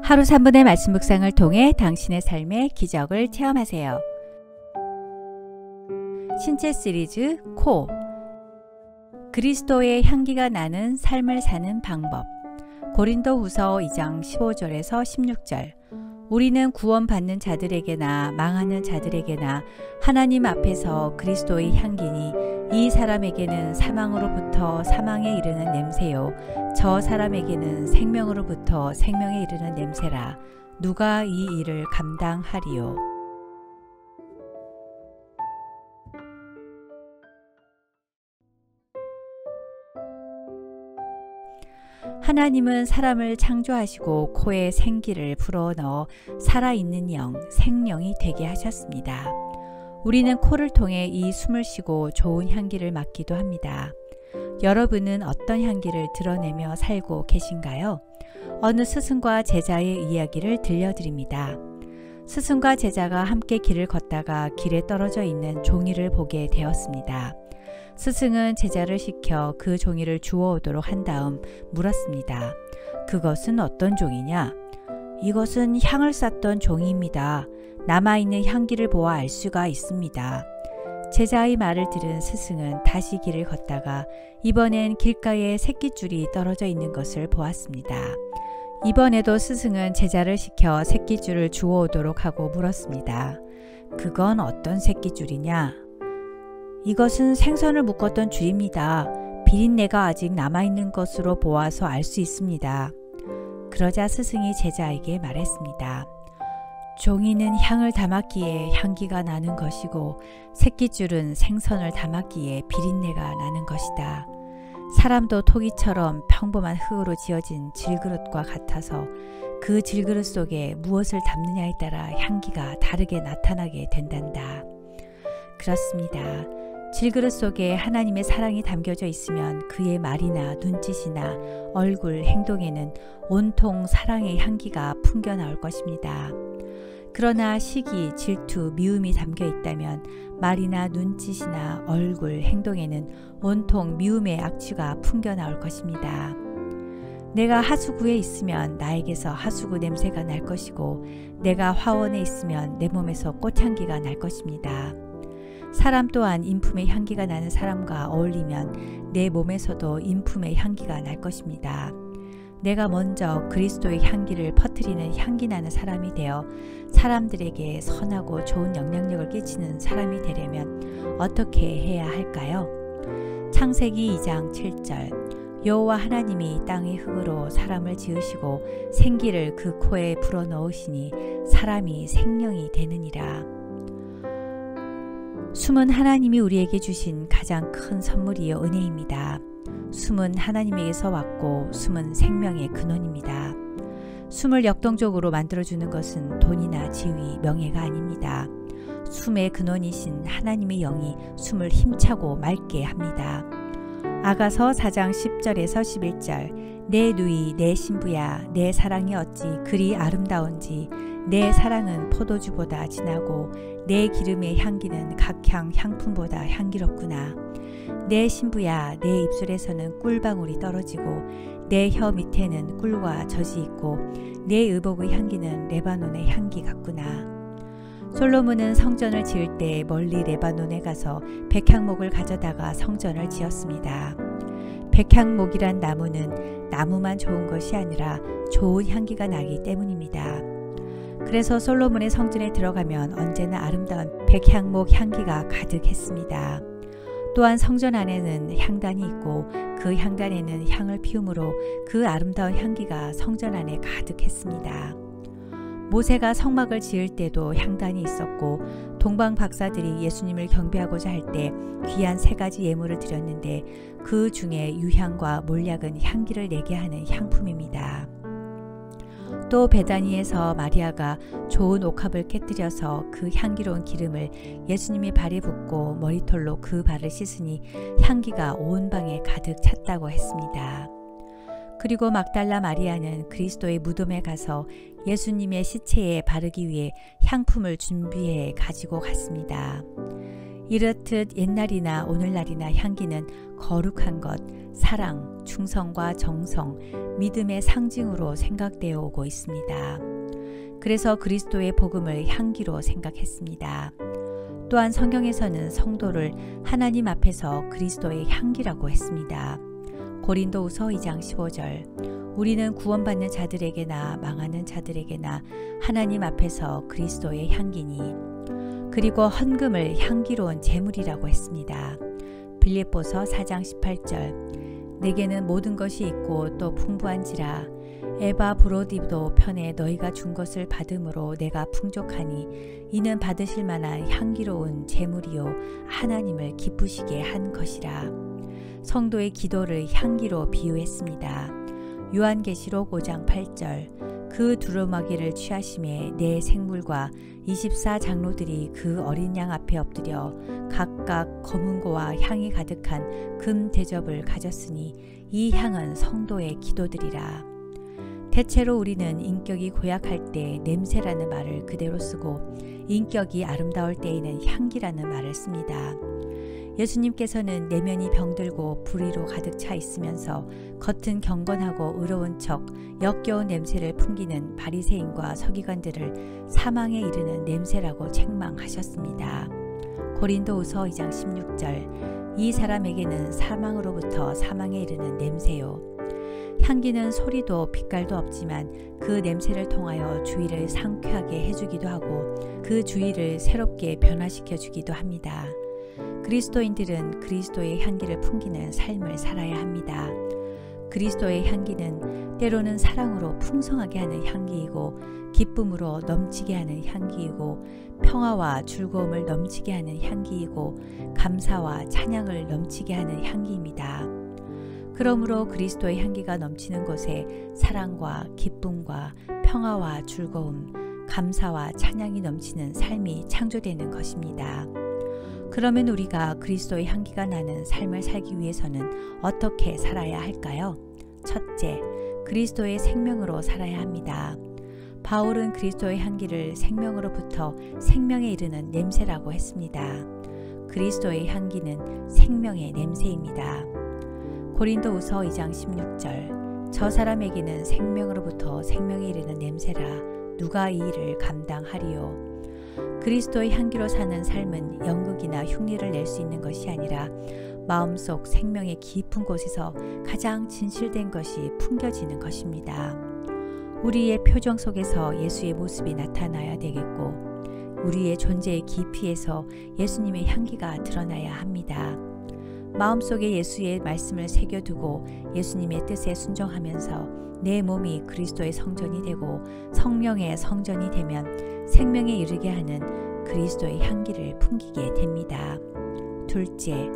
하루 3분의 말씀 묵상을 통해 당신의 삶의 기적을 체험하세요. 신체 시리즈 코 그리스도의 향기가 나는 삶을 사는 방법. 고린도후서 2장 15절에서 16절. 우리는 구원받는 자들에게나 망하는 자들에게나 하나님 앞에서 그리스도의 향기니 이 사람에게는 사망으로부터 사망에 이르는 냄새요 저 사람에게는 생명으로부터 생명에 이르는 냄새라. 누가 이 일을 감당하리요. 하나님은 사람을 창조하시고 코에 생기를 불어넣어 살아있는 영, 생명이 되게 하셨습니다. 우리는 코를 통해 이 숨을 쉬고 좋은 향기를 맡기도 합니다. 여러분은 어떤 향기를 드러내며 살고 계신가요? 어느 스승과 제자의 이야기를 들려드립니다. 스승과 제자가 함께 길을 걷다가 길에 떨어져 있는 종이를 보게 되었습니다. 스승은 제자를 시켜 그 종이를 주워오도록 한 다음 물었습니다. 그것은 어떤 종이냐? 이것은 향을 쌌던 종이입니다. 남아있는 향기를 보아 알 수가 있습니다. 제자의 말을 들은 스승은 다시 길을 걷다가 이번엔 길가에 새끼줄이 떨어져 있는 것을 보았습니다. 이번에도 스승은 제자를 시켜 새끼줄을 주워오도록 하고 물었습니다. 그건 어떤 새끼줄이냐? 이것은 생선을 묶었던 줄입니다. 비린내가 아직 남아있는 것으로 보아서 알 수 있습니다. 그러자 스승이 제자에게 말했습니다. 종이는 향을 담았기에 향기가 나는 것이고 새끼줄은 생선을 담았기에 비린내가 나는 것이다. 사람도 토기처럼 평범한 흙으로 지어진 질그릇과 같아서 그 질그릇 속에 무엇을 담느냐에 따라 향기가 다르게 나타나게 된단다. 그렇습니다. 질그릇 속에 하나님의 사랑이 담겨져 있으면 그의 말이나 눈짓이나 얼굴, 행동에는 온통 사랑의 향기가 풍겨 나올 것입니다. 그러나 시기, 질투, 미움이 담겨 있다면 말이나 눈짓이나 얼굴, 행동에는 온통 미움의 악취가 풍겨 나올 것입니다. 내가 하수구에 있으면 나에게서 하수구 냄새가 날 것이고 내가 화원에 있으면 내 몸에서 꽃향기가 날 것입니다. 사람 또한 인품의 향기가 나는 사람과 어울리면 내 몸에서도 인품의 향기가 날 것입니다. 내가 먼저 그리스도의 향기를 퍼뜨리는 향기 나는 사람이 되어 사람들에게 선하고 좋은 영향력을 끼치는 사람이 되려면 어떻게 해야 할까요? 창세기 2장 7절. 여호와 하나님이 땅의 흙으로 사람을 지으시고 생기를 그 코에 불어넣으시니 사람이 생명이 되느니라. 숨은 하나님이 우리에게 주신 가장 큰 선물이요 은혜입니다. 숨은 하나님에게서 왔고 숨은 생명의 근원입니다. 숨을 역동적으로 만들어주는 것은 돈이나 지위, 명예가 아닙니다. 숨의 근원이신 하나님의 영이 숨을 힘차고 맑게 합니다. 아가서 4장 10절에서 11절. 내 누이 내 신부야 내 사랑이 어찌 그리 아름다운지 내 사랑은 포도주보다 진하고 내 기름의 향기는 각향 향품보다 향기롭구나. 내 신부야 내 입술에서는 꿀방울이 떨어지고 내 혀 밑에는 꿀과 젖이 있고 내 의복의 향기는 레바논의 향기 같구나. 솔로몬은 성전을 지을 때 멀리 레바논에 가서 백향목을 가져다가 성전을 지었습니다. 백향목이란 나무는 나무만 좋은 것이 아니라 좋은 향기가 나기 때문입니다. 그래서 솔로몬의 성전에 들어가면 언제나 아름다운 백향목 향기가 가득했습니다. 또한 성전 안에는 향단이 있고 그 향단에는 향을 피우므로 그 아름다운 향기가 성전 안에 가득했습니다. 모세가 성막을 지을 때도 향단이 있었고 동방 박사들이 예수님을 경배하고자 할 때 귀한 3가지 예물을 드렸는데 그 중에 유향과 몰약은 향기를 내게 하는 향품입니다. 또 베다니에서 마리아가 좋은 옥합을 깨뜨려서 그 향기로운 기름을 예수님의 발에 붓고 머리털로 그 발을 씻으니 향기가 온 방에 가득 찼다고 했습니다. 그리고 막달라 마리아는 그리스도의 무덤에 가서 예수님의 시체에 바르기 위해 향품을 준비해 가지고 갔습니다. 이렇듯 옛날이나 오늘날이나 향기는 거룩한 것, 사랑, 충성과 정성, 믿음의 상징으로 생각되어 오고 있습니다. 그래서 그리스도의 복음을 향기로 생각했습니다. 또한 성경에서는 성도를 하나님 앞에서 그리스도의 향기라고 했습니다. 고린도후서 2장 15절 우리는 구원받는 자들에게나 망하는 자들에게나 하나님 앞에서 그리스도의 향기니 그리고 헌금을 향기로운 제물이라고 했습니다. 빌립보서 4장 18절 내게는 모든 것이 있고 또 풍부한지라 에바브로디도 편에 너희가 준 것을 받음으로 내가 풍족하니 이는 받으실 만한 향기로운 제물이요 하나님을 기쁘시게 한 것이라. 성도의 기도를 향기로 비유했습니다. 요한계시록 5장 8절 그 두루마기를 취하심에 네 생물과 24장로들이 그 어린 양 앞에 엎드려 각각 검은고와 향이 가득한 금 대접을 가졌으니 이 향은 성도의 기도들이라. 대체로 우리는 인격이 고약할 때 냄새라는 말을 그대로 쓰고 인격이 아름다울 때에는 향기라는 말을 씁니다. 예수님께서는 내면이 병들고 불의로 가득 차 있으면서 겉은 경건하고 의로운 척 역겨운 냄새를 풍기는 바리새인과 서기관들을 사망에 이르는 냄새라고 책망하셨습니다. 고린도후서 2장 16절 이 사람에게는 사망으로부터 사망에 이르는 냄새요. 향기는 소리도 빛깔도 없지만 그 냄새를 통하여 주위를 상쾌하게 해주기도 하고 그 주위를 새롭게 변화시켜 주기도 합니다. 그리스도인들은 그리스도의 향기를 풍기는 삶을 살아야 합니다. 그리스도의 향기는 때로는 사랑으로 풍성하게 하는 향기이고 기쁨으로 넘치게 하는 향기이고 평화와 즐거움을 넘치게 하는 향기이고 감사와 찬양을 넘치게 하는 향기입니다. 그러므로 그리스도의 향기가 넘치는 곳에 사랑과 기쁨과 평화와 즐거움, 감사와 찬양이 넘치는 삶이 창조되는 것입니다. 그러면 우리가 그리스도의 향기가 나는 삶을 살기 위해서는 어떻게 살아야 할까요? 첫째, 그리스도의 생명으로 살아야 합니다. 바울은 그리스도의 향기를 생명으로부터 생명에 이르는 냄새라고 했습니다. 그리스도의 향기는 생명의 냄새입니다. 고린도후서 2장 16절 저 사람에게는 생명으로부터 생명에 이르는 냄새라 누가 이 일을 감당하리요. 그리스도의 향기로 사는 삶은 연극이나 흉내를 낼 수 있는 것이 아니라 마음속 생명의 깊은 곳에서 가장 진실된 것이 풍겨지는 것입니다. 우리의 표정 속에서 예수의 모습이 나타나야 되겠고 우리의 존재의 깊이에서 예수님의 향기가 드러나야 합니다. 마음속에 예수의 말씀을 새겨두고 예수님의 뜻에 순종하면서 내 몸이 그리스도의 성전이 되고 성령의 성전이 되면 생명에 이르게 하는 그리스도의 향기를 풍기게 됩니다. 둘째,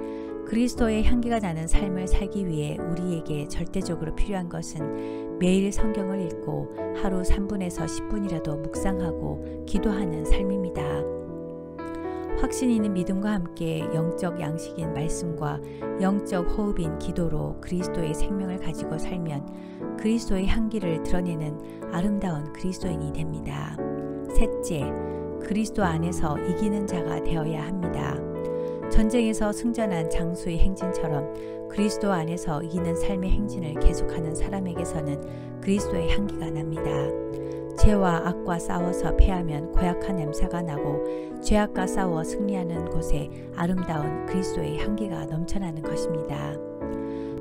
그리스도의 향기가 나는 삶을 살기 위해 우리에게 절대적으로 필요한 것은 매일 성경을 읽고 하루 3분에서 10분이라도 묵상하고 기도하는 삶입니다. 확신 있는 믿음과 함께 영적 양식인 말씀과 영적 호흡인 기도로 그리스도의 생명을 가지고 살면 그리스도의 향기를 드러내는 아름다운 그리스도인이 됩니다. 셋째, 그리스도 안에서 이기는 자가 되어야 합니다. 전쟁에서 승전한 장수의 행진처럼 그리스도 안에서 이기는 삶의 행진을 계속하는 사람에게서는 그리스도의 향기가 납니다. 죄와 악과 싸워서 패하면 고약한 냄새가 나고 죄악과 싸워 승리하는 곳에 아름다운 그리스도의 향기가 넘쳐나는 것입니다.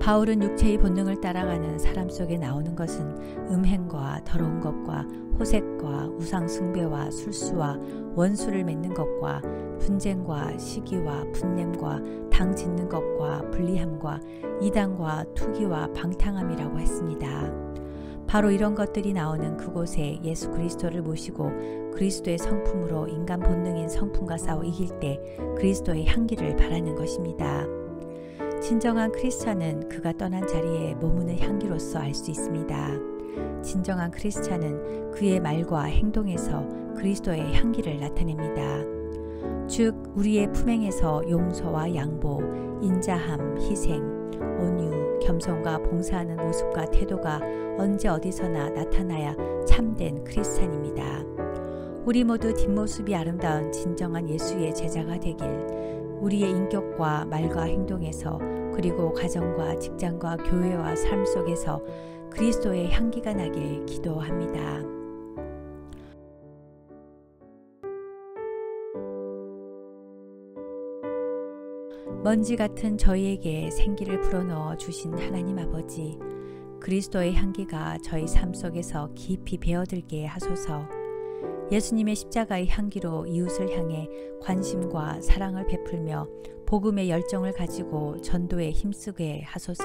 바울은 육체의 본능을 따라가는 사람 속에 나오는 것은 음행과 더러운 것과 호색과 우상 숭배와 술수와 원수를 맺는 것과 분쟁과 시기와 분냄과 당 짓는 것과 불리함과 이단과 투기와 방탕함이라고 했습니다. 바로 이런 것들이 나오는 그곳에 예수 그리스도를 모시고 그리스도의 성품으로 인간 본능인 성품과 싸워 이길 때 그리스도의 향기를 바라는 것입니다. 진정한 크리스찬은 그가 떠난 자리에 머무는 향기로서 알 수 있습니다. 진정한 크리스찬은 그의 말과 행동에서 그리스도의 향기를 나타냅니다. 즉 우리의 품행에서 용서와 양보, 인자함, 희생, 온유, 겸손과 봉사하는 모습과 태도가 언제 어디서나 나타나야 참된 크리스찬입니다. 우리 모두 뒷모습이 아름다운 진정한 예수의 제자가 되길 우리의 인격과 말과 행동에서 그리고 가정과 직장과 교회와 삶 속에서 그리스도의 향기가 나길 기도합니다. 먼지 같은 저희에게 생기를 불어넣어 주신 하나님 아버지, 그리스도의 향기가 저희 삶 속에서 깊이 배어들게 하소서. 예수님의 십자가의 향기로 이웃을 향해 관심과 사랑을 베풀며 복음의 열정을 가지고 전도에 힘쓰게 하소서.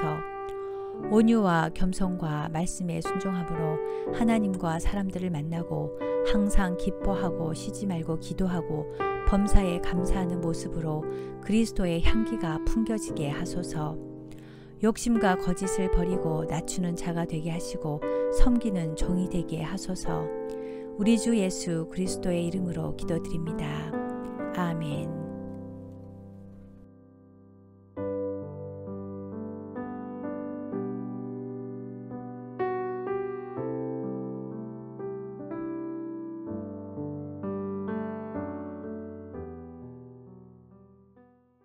온유와 겸손과 말씀에 순종함으로 하나님과 사람들을 만나고 항상 기뻐하고 쉬지 말고 기도하고 범사에 감사하는 모습으로 그리스도의 향기가 풍겨지게 하소서. 욕심과 거짓을 버리고 낮추는 자가 되게 하시고 섬기는 종이 되게 하소서. 우리 주 예수 그리스도의 이름으로 기도드립니다. 아멘.